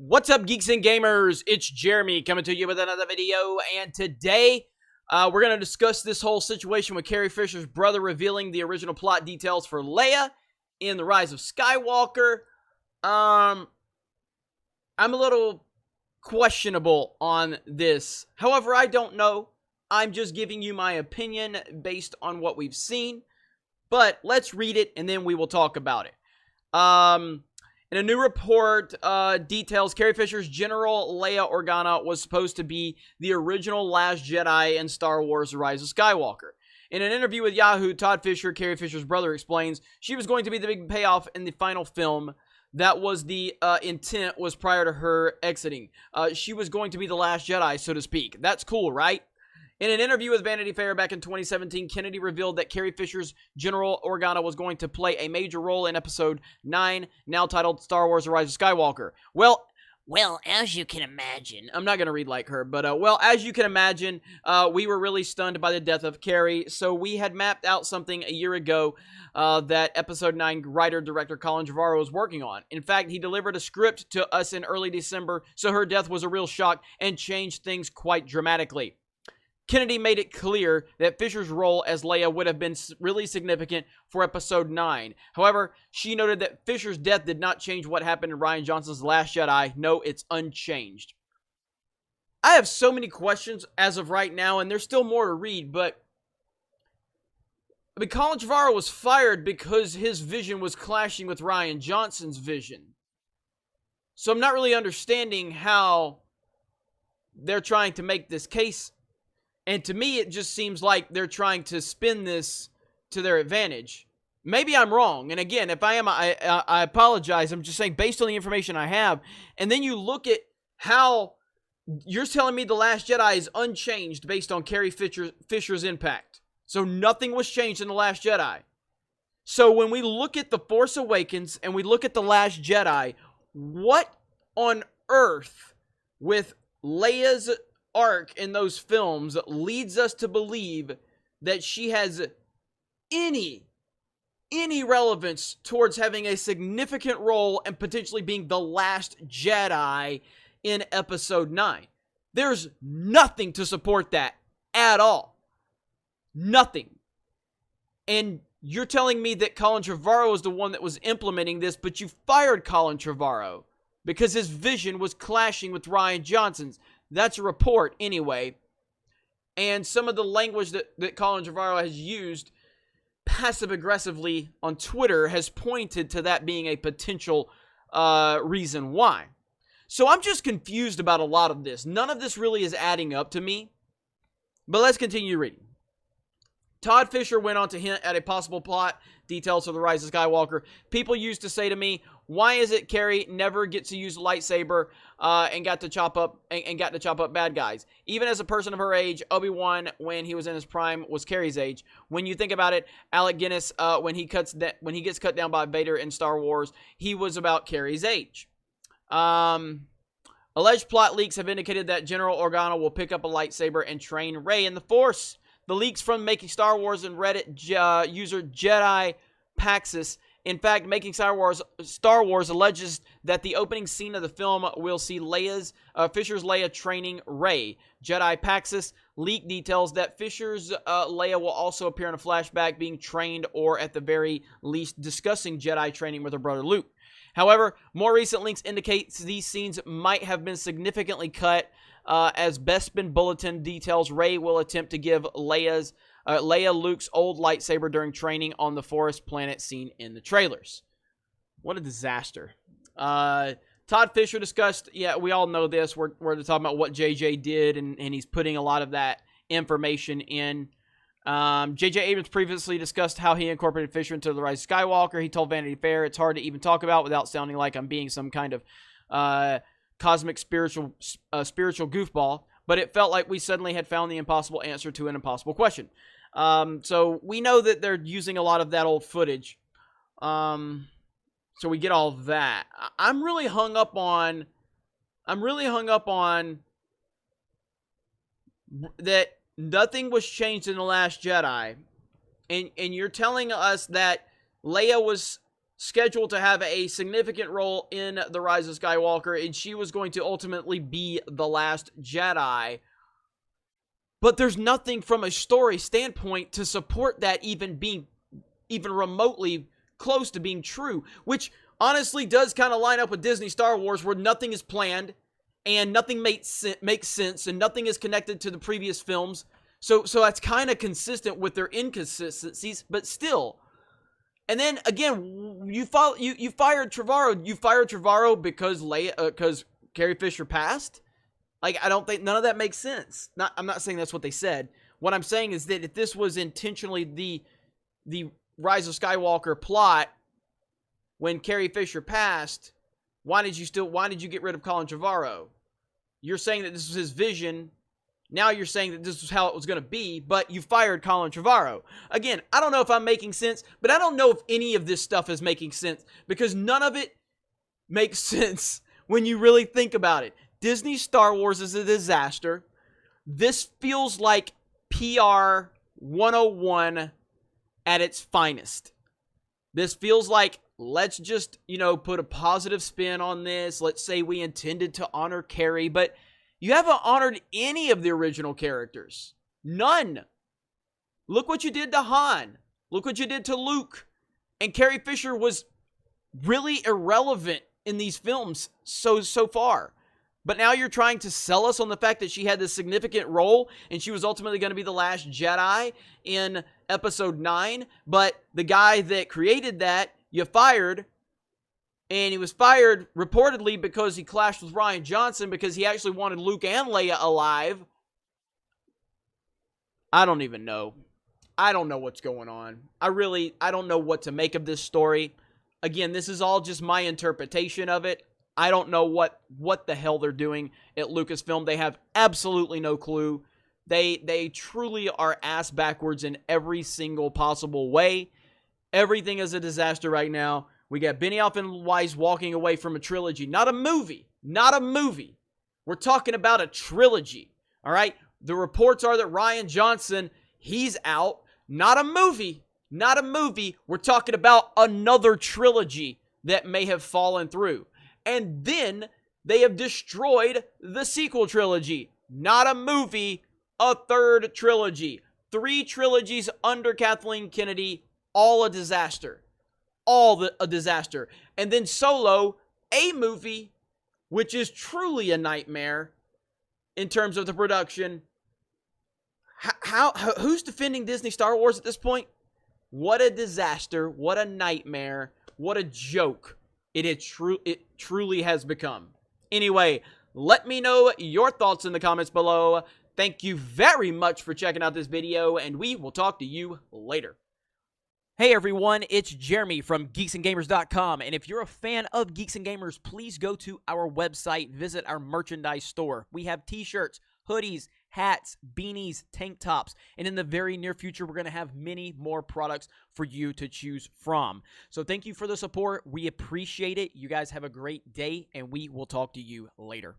What's up, geeks and gamers? It's Jeremy coming to you with another video, and today we're going to discuss this whole situation with Carrie Fisher's brother revealing the original plot details for Leia in The Rise of Skywalker. I'm a little questionable on this. However, I don't know. I'm just giving you my opinion based on what we've seen. But let's read it, and then we will talk about it. In a new report, details Carrie Fisher's General Leia Organa was supposed to be the original Last Jedi in Star Wars The Rise of Skywalker. In an interview with Yahoo, Todd Fisher, Carrie Fisher's brother, explains she was going to be the big payoff in the final film. That was the intent, was prior to her exiting. She was going to be the Last Jedi, so to speak. That's cool, right? In an interview with Vanity Fair back in 2017, Kennedy revealed that Carrie Fisher's General Organa was going to play a major role in Episode 9, now titled Star Wars The Rise of Skywalker. Well, as you can imagine, I'm not going to read like her, but, as you can imagine, we were really stunned by the death of Carrie, so we had mapped out something a year ago that Episode 9 writer-director Colin Trevorrow was working on. In fact, he delivered a script to us in early December, so her death was a real shock and changed things quite dramatically. Kennedy made it clear that Fisher's role as Leia would have been really significant for Episode 9. However, she noted that Fisher's death did not change what happened in Rian Johnson's Last Jedi. No, it's unchanged. I have so many questions as of right now, and there's still more to read, but Colin Trevorrow was fired because his vision was clashing with Rian Johnson's vision. So I'm not really understanding how they're trying to make this case. And to me, it just seems like they're trying to spin this to their advantage. Maybe I'm wrong. And again, if I am, I apologize. I'm just saying based on the information I have. And then you look at how you're telling me The Last Jedi is unchanged based on Carrie Fisher's impact. So nothing was changed in The Last Jedi. So when we look at The Force Awakens and we look at The Last Jedi, what on earth with Leia's arc in those films leads us to believe that she has any relevance towards having a significant role and potentially being the last Jedi in Episode 9. There's nothing to support that at all. Nothing. And you're telling me that Colin Trevorrow is the one that was implementing this, but you fired Colin Trevorrow because his vision was clashing with Rian Johnson's. That's a report anyway. And some of the language that Colin Trevorrow has used passive-aggressively on Twitter has pointed to that being a potential reason why. So I'm just confused about a lot of this. None of this really is adding up to me. But let's continue reading. Todd Fisher went on to hint at a possible plot details of The Rise of Skywalker. People used to say to me, why is it Carrie never gets to use a lightsaber and got to chop up bad guys? Even as a person of her age, Obi-Wan, when he was in his prime, was Carrie's age. When you think about it, Alec Guinness, when he gets cut down by Vader in Star Wars, he was about Carrie's age. Alleged plot leaks have indicated that General Organa will pick up a lightsaber and train Rey in the Force. The leaks from Making Star Wars and Reddit user Jedi Paxis. In fact, Making Star Wars alleges that the opening scene of the film will see Fisher's Leia training Rey. Jedi Paxis leaked details that Fisher's Leia will also appear in a flashback being trained or at the very least discussing Jedi training with her brother Luke. However, more recent links indicate these scenes might have bin significantly cut. As Bespin Bulletin details, Rey will attempt to give Leia Luke's old lightsaber during training on the forest planet seen in the trailers. What a disaster. Todd Fisher discussed, we all know this, we're talking about what JJ did, and he's putting a lot of that information in. JJ Abrams previously discussed how he incorporated Fisher into The Rise of Skywalker. He told Vanity Fair, it's hard to even talk about without sounding like I'm being some kind of cosmic spiritual goofball, but it felt like we suddenly had found the impossible answer to an impossible question. So we know that they're using a lot of that old footage. So we get all of that. I'm really hung up on that nothing was changed in The Last Jedi. And you're telling us that Leia was scheduled to have a significant role in The Rise of Skywalker, and she was going to ultimately be the last Jedi. But there's nothing from a story standpoint to support that even being even remotely close to being true, which honestly does kind of line up with Disney Star Wars, where nothing is planned and nothing makes sense and nothing is connected to the previous films. So that's kind of consistent with their inconsistencies, but still. And then again, you fired Trevorrow. You fired Trevorrow because because Carrie Fisher passed. Like, I don't think, none of that makes sense. I'm not saying that's what they said. What I'm saying is that if this was intentionally the Rise of Skywalker plot, when Carrie Fisher passed, why did you get rid of Colin Trevorrow? You're saying that this was his vision. Now you're saying that this was how it was going to be, but you fired Colin Trevorrow. Again, I don't know if I'm making sense, but I don't know if any of this stuff is making sense, because none of it makes sense when you really think about it. Disney Star Wars is a disaster. This feels like PR 101 at its finest. This feels like, let's just, put a positive spin on this. Let's say we intended to honor Carrie, but you haven't honored any of the original characters. None. Look what you did to Han. Look what you did to Luke. And Carrie Fisher was really irrelevant in these films so far. But now you're trying to sell us on the fact that she had this significant role and she was ultimately going to be the last Jedi in episode 9. But the guy that created that, you fired. And he was fired reportedly because he clashed with Rian Johnson because he actually wanted Luke and Leia alive. I don't even know. I don't know what's going on. I don't know what to make of this story. Again, this is all just my interpretation of it. I don't know what the hell they're doing at Lucasfilm. They have absolutely no clue. They truly are ass backwards in every single possible way. Everything is a disaster right now. We got Benioff and Weiss walking away from a trilogy. Not a movie. Not a movie. We're talking about a trilogy. All right? The reports are that Rian Johnson, he's out. Not a movie. Not a movie. We're talking about another trilogy that may have fallen through. And then they have destroyed the sequel trilogy. Not a movie, a third trilogy. 3 trilogies under Kathleen Kennedy, all a disaster. A disaster. And then Solo, a movie, which is truly a nightmare in terms of the production. Who's defending Disney Star Wars at this point? What a disaster. What a nightmare. What a joke. It truly has become. Anyway, let me know your thoughts in the comments below. Thank you very much for checking out this video, and we will talk to you later. Hey everyone, it's Jeremy from geeksandgamers.com, and if you're a fan of Geeks and Gamers, please go to our website, visit our merchandise store. We have t-shirts, hoodies, hats, beanies, tank tops, and in the very near future, we're going to have many more products for you to choose from. So thank you for the support. We appreciate it. You guys have a great day, and we will talk to you later.